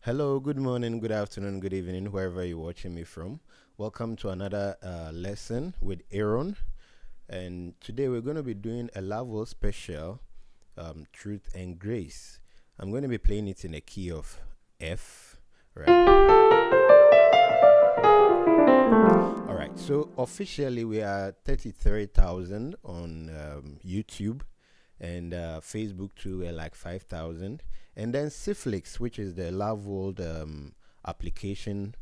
Hello, good morning, good afternoon, good evening, wherever you're watching me from. Welcome to another lesson with Aaron. And today we're going to be doing a Loveworld special, Truth and Grace. I'm going to be playing it in a key of F, right? All right, so officially we are 33,000 on YouTube, and Facebook too, we're like 5,000. And then Syphlix, which is the Loveworld application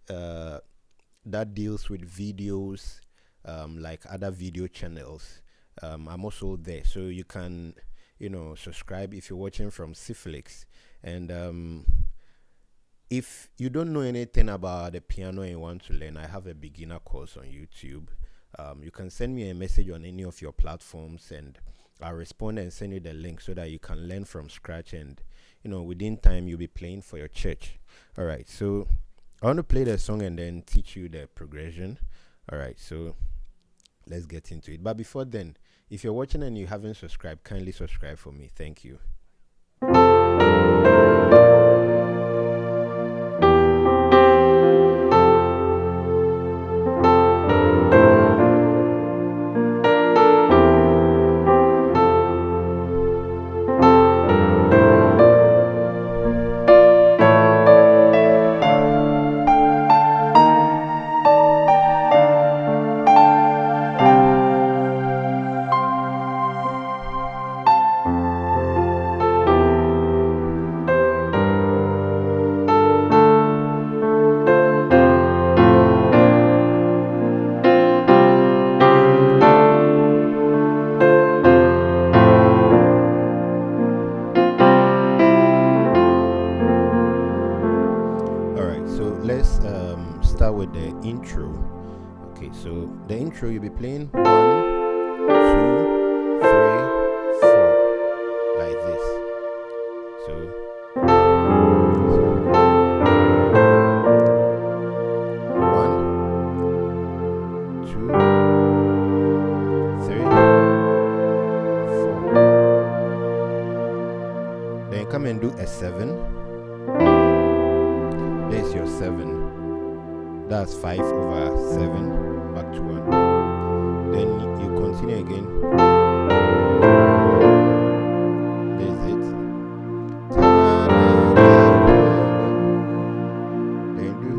that deals with videos, like other video channels. I'm also there, so you can, subscribe if you're watching from Syphlix. And if you don't know anything about the piano and you want to learn, I have a beginner course on YouTube. You can send me a message on any of your platforms, and I'll respond and send you the link so that you can learn from scratch, and within time you'll be playing for your church. All right, so I want to play the song and then teach you the progression. All right, so let's get into it. But before then, if you're watching and you haven't subscribed, kindly subscribe for me. Thank you. Let's start with the intro. Okay, so the intro, you'll be playing 1, 2, 3, 4, like this. So 1, 2, 3, 4. Then come and do a 7. There's your 7. That's 5 over 7, back to 1. Then you continue again. There's it. Then do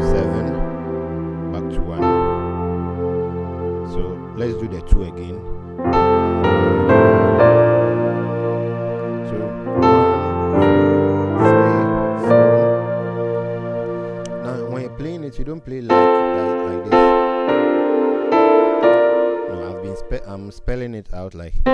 7, back to 1. So let's do the 2 again. You don't play like this. No, I'm spelling it out like. So,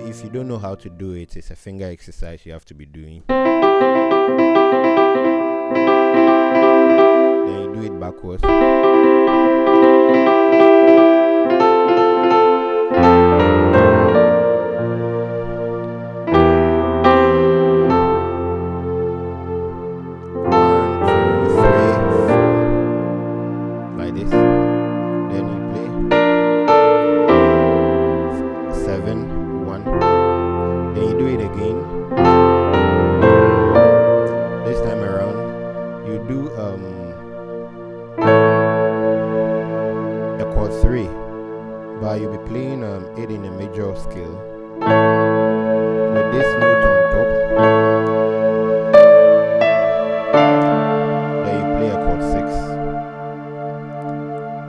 if you don't know how to do it, it's a finger exercise you have to be doing. Then you do it backwards. Chord 3, but you'll be playing it in a major scale with this note on top. Then you play a chord 6.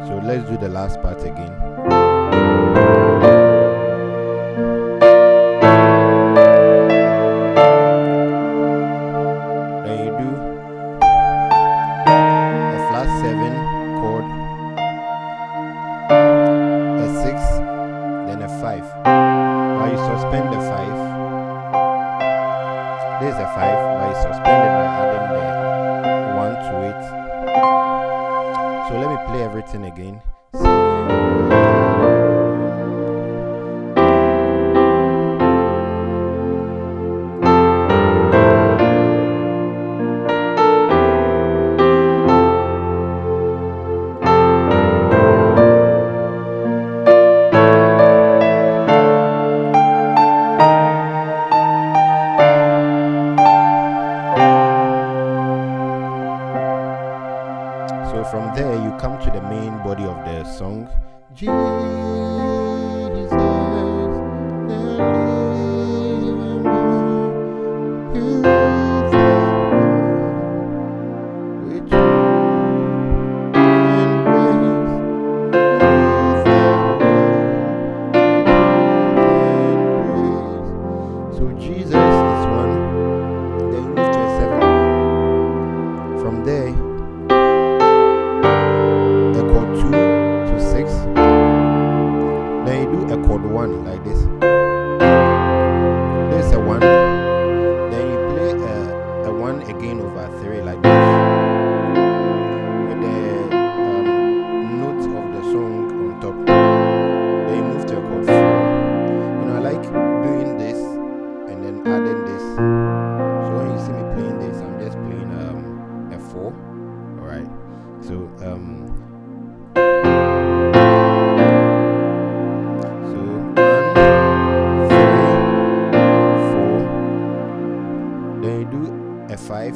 So let's do the last part again. Then you do a flat 7 chord, a 6, then a 5. Now you suspend the 5. There's a 5, but you suspend it by adding the 1 to it. So let me play everything again. So from there you come to the main body of the song. Jesus, the living one, you with truth and grace, so Jesus is one. Then you move to a 7. From there, a chord 2 to 6. Then you do a chord 1 like this. There's a 1. Then you play a 1 again over 3 like this. With the note of the song on top. Then you move to a chord 4. You know, I like doing this and then adding this. So when you see me playing this, I'm just playing a 4. Alright. So so 1, 3, 4. Then you do a 5.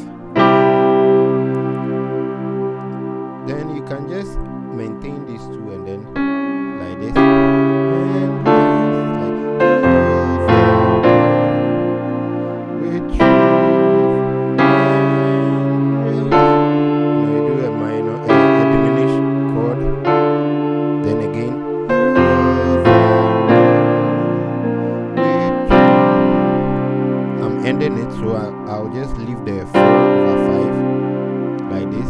Then you can just maintain these two and then like this. Ending it, so I'll just leave the 4/5 like this.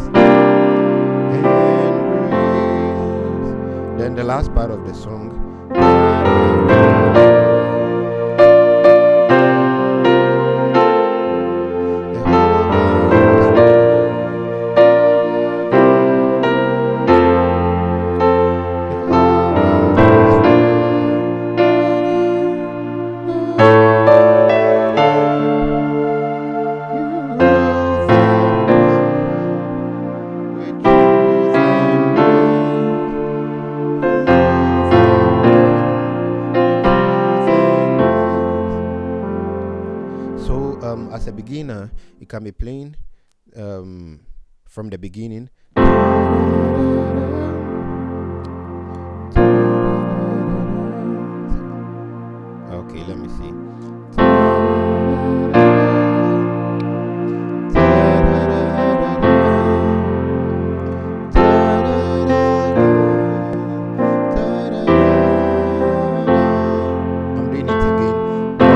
And grace. Then the last part of the song. As a beginner, you can be playing from the beginning. Okay, let me see. I'm doing it again. 1,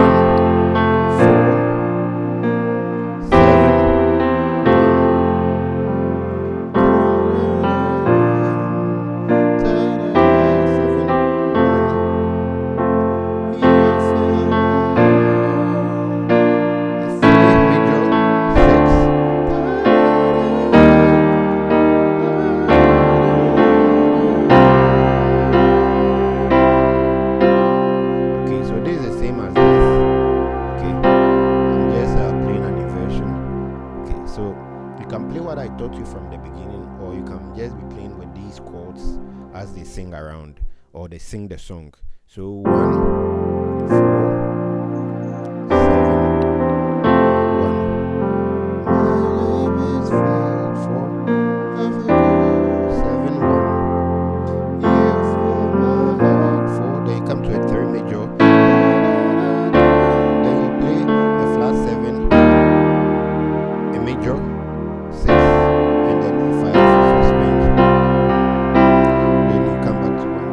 4, 7, 1. So you can play what I taught you from the beginning, or you can just be playing with these chords as they sing around or they sing the song. So 1, 4, 7, 1. My life is filled for of the good. 7, 1. You fill my heart 4. Then you come to a 3rd major. Then you play a flat 7, a major 6, and then a 5 suspense. Then you come back to 1.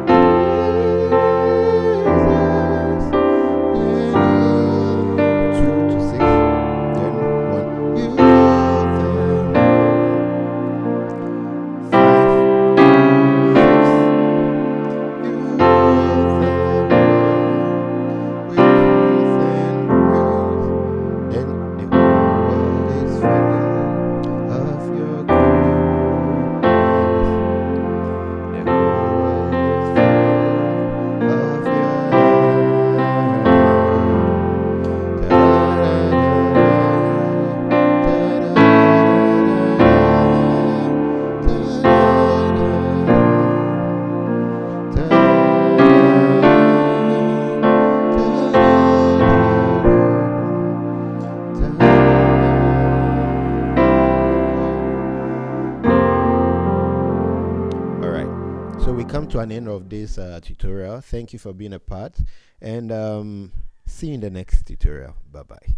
come to an end of this tutorial. Thank you for being a part, and see you in the next tutorial. Bye bye.